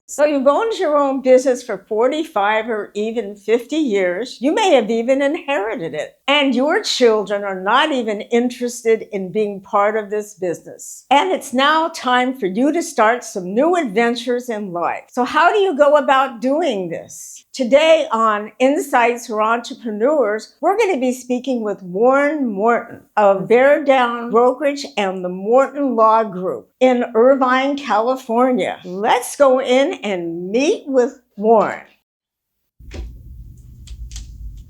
So you've owned your own business for 45 or even 50 years. You may have even inherited it. And your children are not even interested in being part of this business. And it's now time for you to start some new adventures in life. So how do you go about doing this? Today on Insights for Entrepreneurs, we're going to be speaking with Warren Morton of Bear Down Brokerage and the Morton Law Group in Irvine, California. Let's go in and meet with Warren.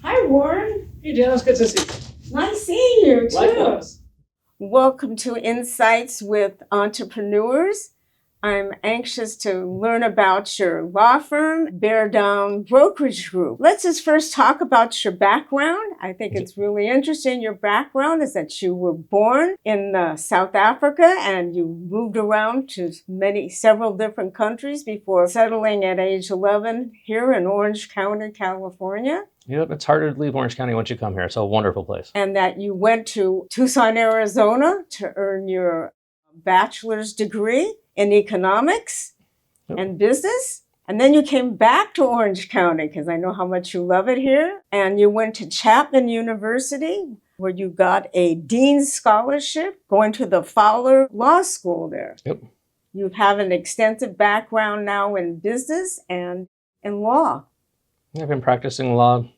Hi, Warren. Hey, Janice, good to see you. Nice seeing you, too. Likewise. Welcome to Insights with Entrepreneurs. I'm anxious to learn about your law firm, Bear Down Brokerage Group. Let's just first talk about your background. I think it's really interesting. Your background is that you were born in South Africa and you moved around to several different countries before settling at age 11 here in Orange County, California. Yep, it's harder to leave Orange County once you come here. It's a wonderful place. And that you went to Tucson, Arizona to earn your bachelor's degree in economics and business. And then you came back to Orange County because I know how much you love it here. And you went to Chapman University where you got a dean's scholarship going to the Fowler Law School there. Yep. You have an extensive background now in business and in law. I've been practicing law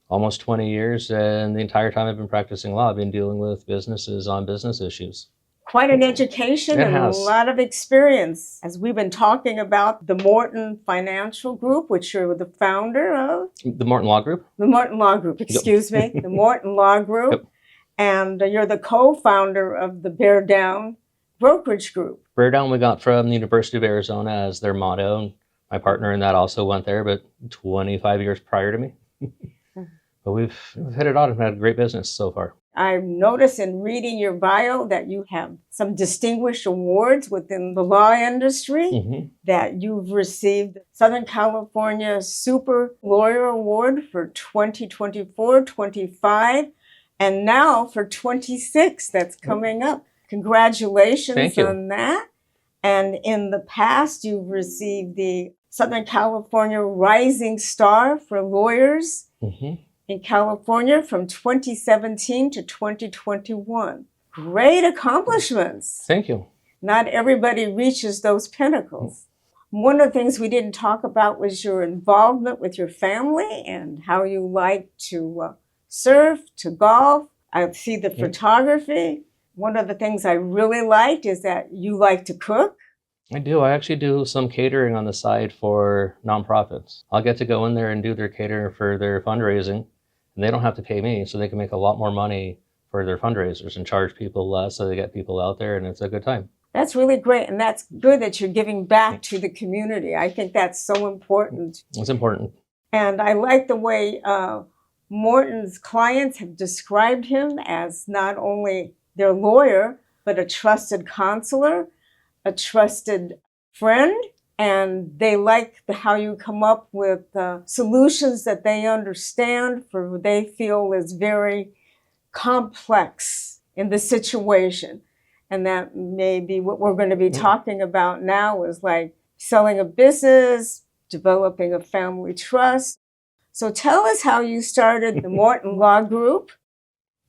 almost 20 years, and the entire time I've been practicing law, I've been dealing with businesses on business issues. Quite an education and a lot of experience. As we've been talking about the Morton Financial Group, which you're the founder of. The Morton Law Group? The Morton Law Group, excuse me. The Morton Law Group. Yep. And you're the co-founder of the Bear Down Brokerage Group. Bear Down we got from the University of Arizona as their motto. My partner in that also went there, but 25 years prior to me. But we've hit it on and had a great business so far. I've noticed in reading your bio that you have some distinguished awards within the law industry, that you've received Southern California Super Lawyer Award for 2024, 25, and now for 26 that's coming up. Congratulations on that. And in the past, you've received the Southern California Rising Star for Lawyers in California from 2017 to 2021. Great accomplishments. Thank you. Not everybody reaches those pinnacles. One of the things we didn't talk about was your involvement with your family and how you like to surf, to golf. I see the photography. One of the things I really liked is that you like to cook. I do. I actually do some catering on the side for nonprofits. I'll get to go in there and do their catering for their fundraising, and they don't have to pay me, so they can make a lot more money for their fundraisers and charge people less so they get people out there, and it's a good time. That's really great, and that's good that you're giving back to the community. I think that's so important. It's important. And I like the way Morton's clients have described him as not only their lawyer, but a trusted counselor, a trusted friend, and they like how you come up with solutions that they understand for what they feel is very complex in the situation. And that may be what we're going to be talking about now is like selling a business, developing a family trust. So tell us how you started the Morton Law Group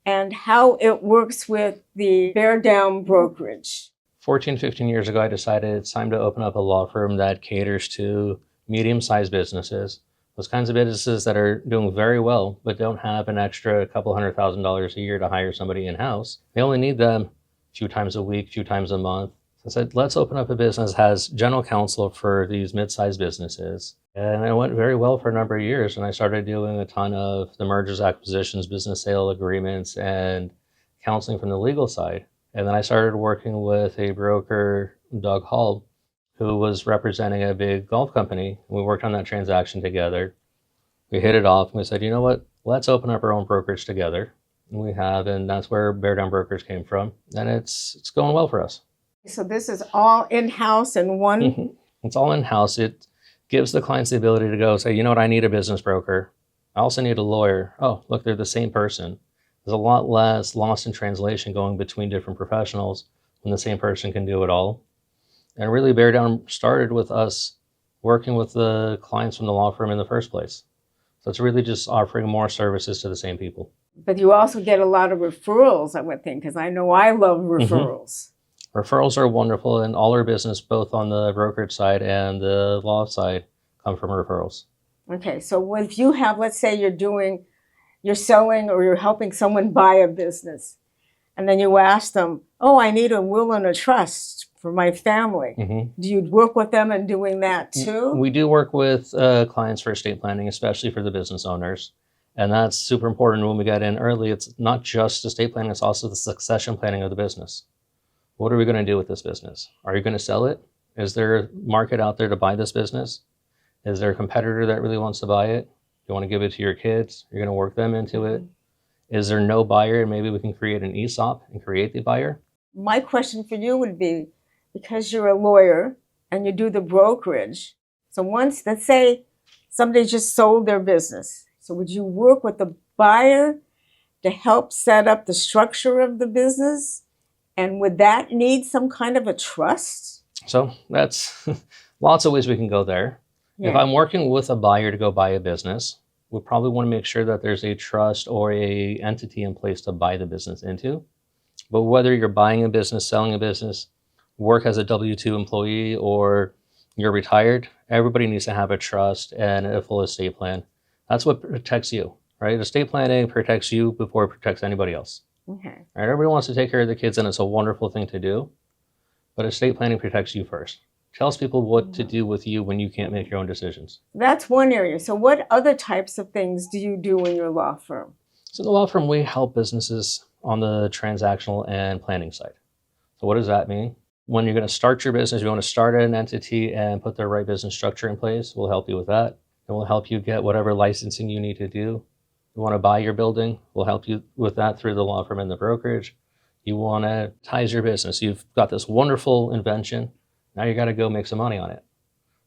and how it works with the Bear Down Brokerage. 14, 15 years ago, I decided it's time to open up a law firm that caters to medium-sized businesses, those kinds of businesses that are doing very well, but don't have an extra couple $100,000 a year to hire somebody in-house. They only need them a few times a week, a few times a month. So I said, let's open up a business that has general counsel for these mid-sized businesses. And it went very well for a number of years, and I started doing a ton of the mergers, acquisitions, business sale agreements, and counseling from the legal side. And then I started working with a broker, Doug Hall, who was representing a big golf company. We worked on that transaction together. We hit it off, and we said, you know what, let's open up our own brokerage together. And we have, and that's where Bear Down Brokerage came from. And it's going well for us. So this is all in-house in one? It's all in-house. It gives the clients the ability to go say, you know what, I need a business broker. I also need a lawyer. Oh, look, they're the same person. There's a lot less lost in translation going between different professionals when the same person can do it all. And really, Bear Down started with us working with the clients from the law firm in the first place. So it's really just offering more services to the same people. But you also get a lot of referrals, I would think, because I know I love referrals. Referrals are wonderful, and all our business, both on the brokerage side and the law side, come from referrals. Okay, so if you have, let's say you're selling or you're helping someone buy a business, and then you ask them, oh, I need a will and a trust for my family. Do you work with them in doing that too? We do work with clients for estate planning, especially for the business owners. And that's super important when we get in early. It's not just estate planning, it's also the succession planning of the business. What are we going to do with this business? Are you going to sell it? Is there a market out there to buy this business? Is there a competitor that really wants to buy it? You want to give it to your kids? You're going to work them into it? Is there no buyer? Maybe we can create an ESOP and create the buyer. My question for you would be, because you're a lawyer and you do the brokerage, so once, let's say somebody just sold their business, so would you work with the buyer to help set up the structure of the business? And would that need some kind of a trust? So that's lots of ways we can go there. Yeah. If I'm working with a buyer to go buy a business, we probably want to make sure that there's a trust or a entity in place to buy the business into. But whether you're buying a business, selling a business, work as a W-2 employee, or you're retired, everybody needs to have a trust and a full estate plan. That's what protects you, right? Estate planning protects you before it protects anybody else. Okay. Right? Everybody wants to take care of the kids, and it's a wonderful thing to do. But estate planning protects you first. Tells people what to do with you when you can't make your own decisions. That's one area. So what other types of things do you do in your law firm? So in the law firm, we help businesses on the transactional and planning side. So what does that mean? When you're going to start your business, you want to start an entity and put the right business structure in place, we'll help you with that. And we'll help you get whatever licensing you need to do. You want to buy your building, we'll help you with that through the law firm and the brokerage. You want to ties your business. You've got this wonderful invention. Now you got to go make some money on it.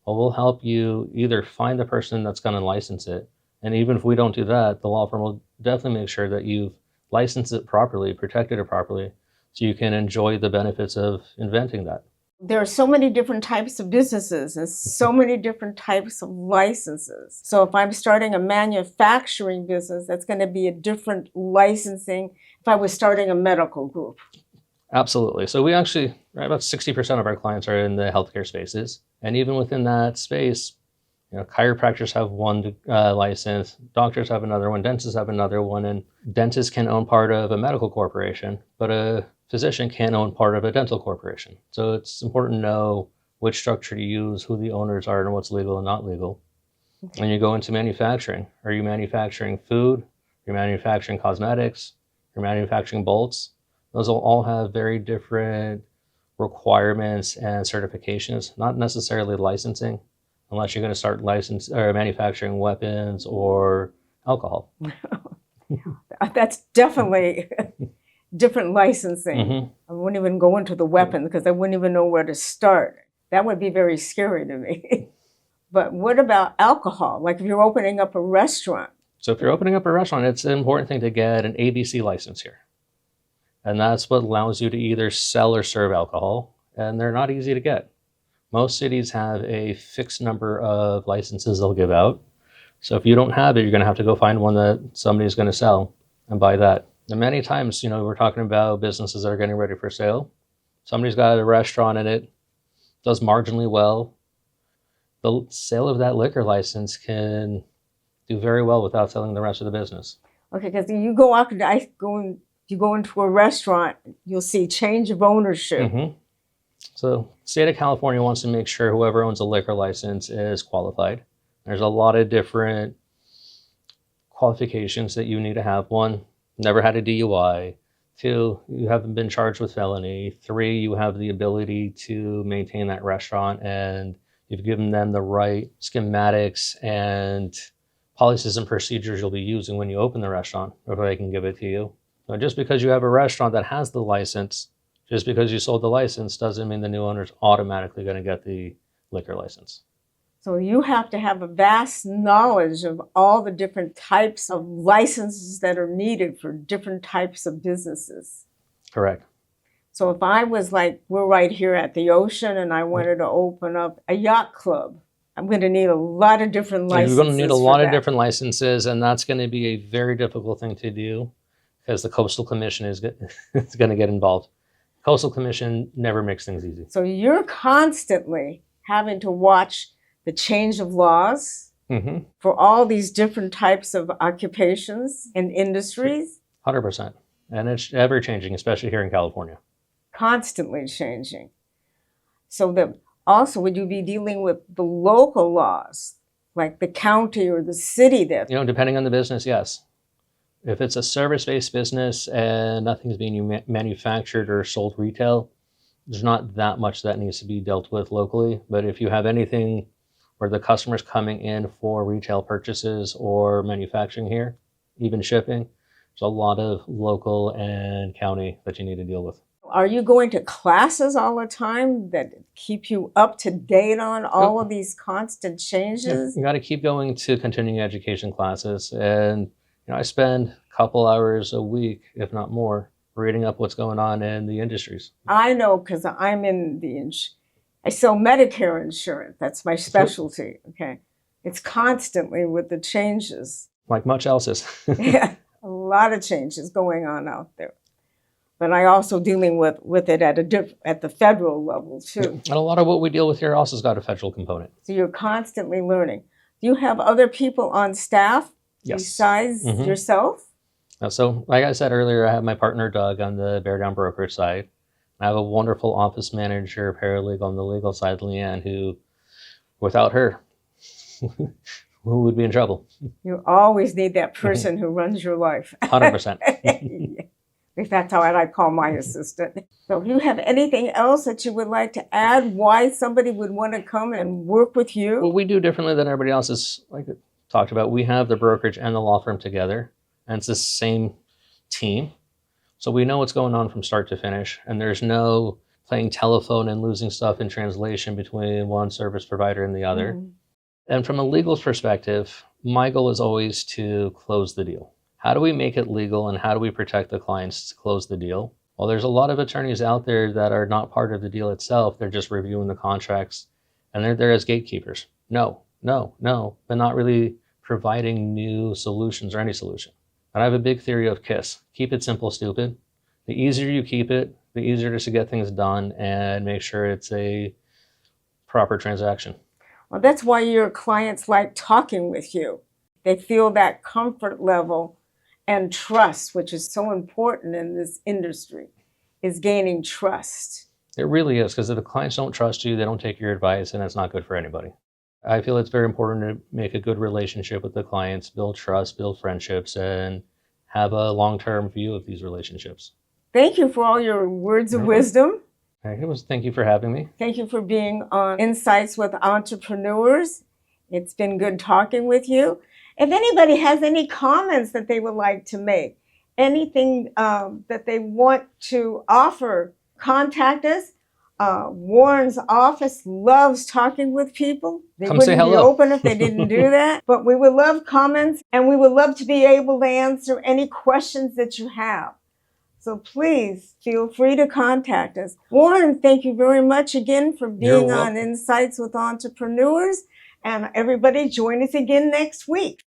Well, we'll help you either find the person that's going to license it. And even if we don't do that, the law firm will definitely make sure that you've licensed it properly, protected it properly, so you can enjoy the benefits of inventing that. There are so many different types of businesses and so many different types of licenses. So if I'm starting a manufacturing business, that's going to be a different licensing if I was starting a medical group. Absolutely. So we actually, about 60% of our clients are in the healthcare spaces. And even within that space, chiropractors have one license, doctors have another one, dentists have another one, and dentists can own part of a medical corporation, but a physician can't own part of a dental corporation. So it's important to know which structure to use, who the owners are, and what's legal and not legal. Okay. When you go into manufacturing, are you manufacturing food? You're manufacturing cosmetics? You're manufacturing bolts? Those will all have very different requirements and certifications, not necessarily licensing, unless you're going to start manufacturing weapons or alcohol. That's definitely different licensing. I wouldn't even go into the weapons because I wouldn't even know where to start. That would be very scary to me. But what about alcohol? Like if you're opening up a restaurant. So if you're opening up a restaurant, it's an important thing to get an ABC license here. And that's what allows you to either sell or serve alcohol. And they're not easy to get. Most cities have a fixed number of licenses they'll give out. So if you don't have it, you're going to have to go find one that somebody's going to sell and buy that. And many times, we're talking about businesses that are getting ready for sale. Somebody's got a restaurant and it does marginally well. The sale of that liquor license can do very well without selling the rest of the business. Okay, because you go into a restaurant, you'll see change of ownership. So state of California wants to make sure whoever owns a liquor license is qualified. There's a lot of different qualifications that you need to have. 1, never had a DUI. 2, you haven't been charged with felony. 3, you have the ability to maintain that restaurant and you've given them the right schematics and policies and procedures you'll be using when you open the restaurant before they can give it to you. So just because you have a restaurant that has the license, just because you sold the license doesn't mean the new owner's automatically going to get the liquor license. So you have to have a vast knowledge of all the different types of licenses that are needed for different types of businesses. Correct. So if I was like, we're right here at the ocean and I wanted to open up a yacht club, I'm going to need a lot of different licenses. You're going to need a lot of that. different licenses, and that's going to be a very difficult thing to do because the Coastal Commission is going to get involved. Coastal Commission never makes things easy. So you're constantly having to watch the change of laws for all these different types of occupations and industries. 100%. And it's ever changing, especially here in California. Constantly changing. So also, would you be dealing with the local laws, like the county or the city that... Depending on the business, yes. If it's a service-based business and nothing's being manufactured or sold retail, there's not that much that needs to be dealt with locally. But if you have anything where the customer's coming in for retail purchases or manufacturing here, even shipping, there's a lot of local and county that you need to deal with. Are you going to classes all the time that keep you up to date on all of these constant changes? You got to keep going to continuing education classes. And I spend a couple hours a week, if not more, reading up what's going on in the industries. I know, because I'm in I sell Medicare insurance. That's my specialty. Okay. It's constantly with the changes. Like much else is. Yeah, a lot of changes going on out there. But I also dealing with it at the federal level too. And a lot of what we deal with here also has got a federal component. So you're constantly learning. Do you have other people on staff? Yes. Besides yourself? So, like I said earlier, I have my partner, Doug, on the Bear Down brokerage side. I have a wonderful office manager, paralegal on the legal side, Leanne, who, without her, who would be in trouble? You always need that person who runs your life. 100%. At least that's how I call my assistant. So if you have anything else that you would like to add, why somebody would want to come and work with you? What we do differently than everybody else is, like I talked about, we have the brokerage and the law firm together, and it's the same team. So we know what's going on from start to finish, and there's no playing telephone and losing stuff in translation between one service provider and the other. And from a legal perspective, my goal is always to close the deal. How do we make it legal and how do we protect the clients to close the deal? Well, there's a lot of attorneys out there that are not part of the deal itself. They're just reviewing the contracts and they're there as gatekeepers. No, but not really providing new solutions or any solution. And I have a big theory of KISS. Keep it simple, stupid. The easier you keep it, the easier it is to get things done and make sure it's a proper transaction. Well, that's why your clients like talking with you. They feel that comfort level and trust, which is so important in this industry, is gaining trust. It really is, because if the clients don't trust you, they don't take your advice, and it's not good for anybody. I feel it's very important to make a good relationship with the clients, build trust, build friendships, and have a long-term view of these relationships. Thank you for all your words of wisdom. Thank you for having me. Thank you for being on Insights with Entrepreneurs. It's been good talking with you. If anybody has any comments that they would like to make, anything that they want to offer, contact us. Warren's office loves talking with people. They Come say wouldn't be hello. open if they didn't do that. But we would love comments, and we would love to be able to answer any questions that you have. So please feel free to contact us. Warren, thank you very much again for being on Insights with Entrepreneurs. And everybody join us again next week.